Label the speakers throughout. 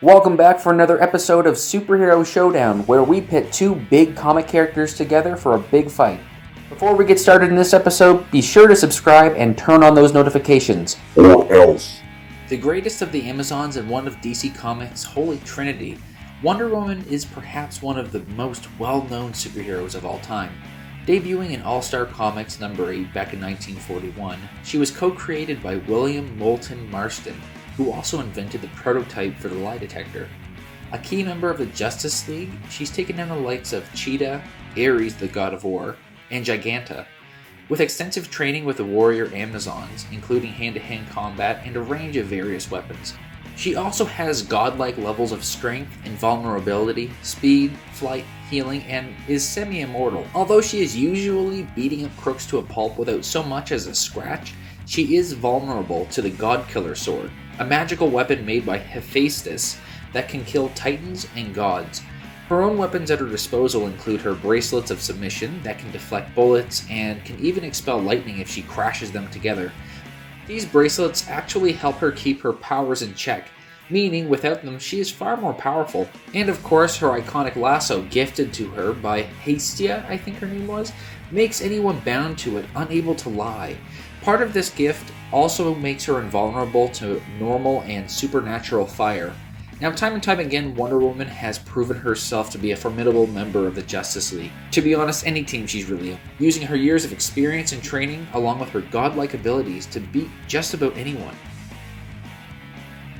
Speaker 1: Welcome back for another episode of Superhero Showdown, where we pit two big comic characters together for a big fight. Before we get started in this episode, be sure to subscribe and turn on those notifications.
Speaker 2: Or else.
Speaker 1: The greatest of the Amazons and one of DC Comics' Holy Trinity, Wonder Woman is perhaps one of the most well-known superheroes of all time. Debuting in All-Star Comics number 8 back in 1941, she was co-created by William Moulton Marston, who also invented the prototype for the lie detector. A key member of the Justice League, she's taken down the likes of Cheetah, Ares the God of War, and Giganta. With extensive training with the warrior Amazons, including hand-to-hand combat and a range of various weapons. She also has godlike levels of strength, invulnerability, speed, flight, healing, and is semi-immortal. Although she is usually beating up crooks to a pulp without so much as a scratch, she is vulnerable to the God-Killer Sword, a magical weapon made by Hephaestus that can kill titans and gods. Her own weapons at her disposal include her bracelets of submission that can deflect bullets and can even expel lightning if she crashes them together. These bracelets actually help her keep her powers in check, meaning without them she is far more powerful. And of course her iconic lasso, gifted to her by Hestia, I think her name was, makes anyone bound to it unable to lie. Part of this gift also makes her invulnerable to normal and supernatural fire. Now, time and time again, Wonder Woman has proven herself to be a formidable member of the Justice League. To be honest, any team she's really on, using her years of experience and training along with her godlike abilities to beat just about anyone.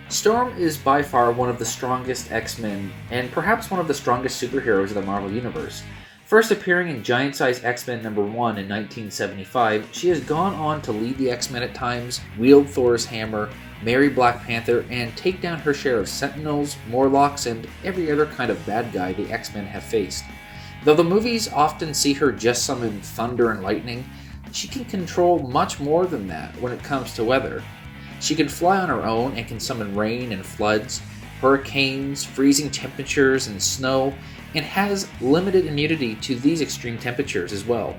Speaker 1: Storm is by far one of the strongest X-Men, and perhaps one of the strongest superheroes of the Marvel Universe. First appearing in Giant Size X-Men number 1 in 1975, she has gone on to lead the X-Men at times, wield Thor's hammer, marry Black Panther, and take down her share of Sentinels, Morlocks, and every other kind of bad guy the X-Men have faced. Though the movies often see her just summon thunder and lightning, she can control much more than that when it comes to weather. She can fly on her own and can summon rain and floods, hurricanes, freezing temperatures, and snow, and has limited immunity to these extreme temperatures as well.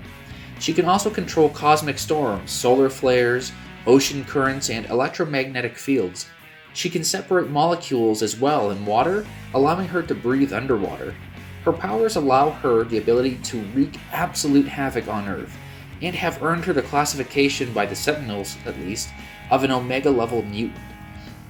Speaker 1: She can also control cosmic storms, solar flares, ocean currents, and electromagnetic fields. She can separate molecules as well in water, allowing her to breathe underwater. Her powers allow her the ability to wreak absolute havoc on Earth, and have earned her the classification by the Sentinels, at least, of an Omega-level mutant.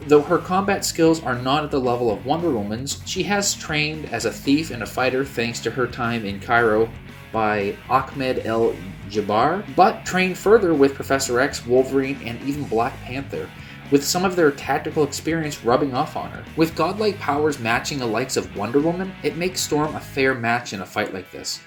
Speaker 1: Though her combat skills are not at the level of Wonder Woman's, she has trained as a thief and a fighter thanks to her time in Cairo by Ahmed El-Jabbar, but trained further with Professor X, Wolverine, and even Black Panther, with some of their tactical experience rubbing off on her. With godlike powers matching the likes of Wonder Woman, it makes Storm a fair match in a fight like this.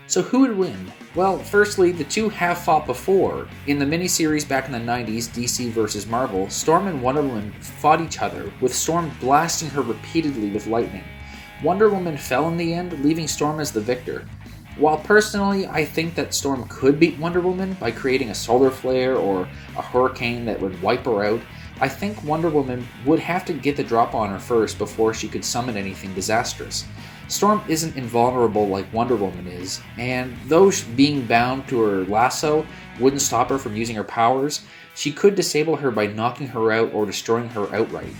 Speaker 1: So who would win? Well, firstly, the two have fought before. In the miniseries back in the 90s, DC vs. Marvel, Storm and Wonder Woman fought each other, with Storm blasting her repeatedly with lightning. Wonder Woman fell in the end, leaving Storm as the victor. While personally, I think that Storm could beat Wonder Woman by creating a solar flare or a hurricane that would wipe her out, I think Wonder Woman would have to get the drop on her first before she could summon anything disastrous. Storm isn't invulnerable like Wonder Woman is, and though being bound to her lasso wouldn't stop her from using her powers, she could disable her by knocking her out or destroying her outright.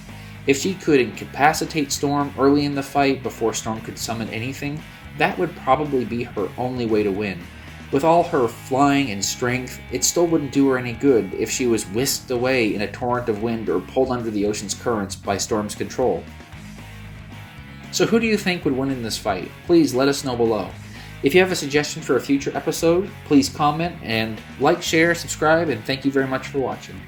Speaker 1: If she could incapacitate Storm early in the fight before Storm could summon anything, that would probably be her only way to win. With all her flying and strength, it still wouldn't do her any good if she was whisked away in a torrent of wind or pulled under the ocean's currents by Storm's control. So who do you think would win in this fight? Please let us know below. If you have a suggestion for a future episode, please comment and like, share, subscribe, and thank you very much for watching.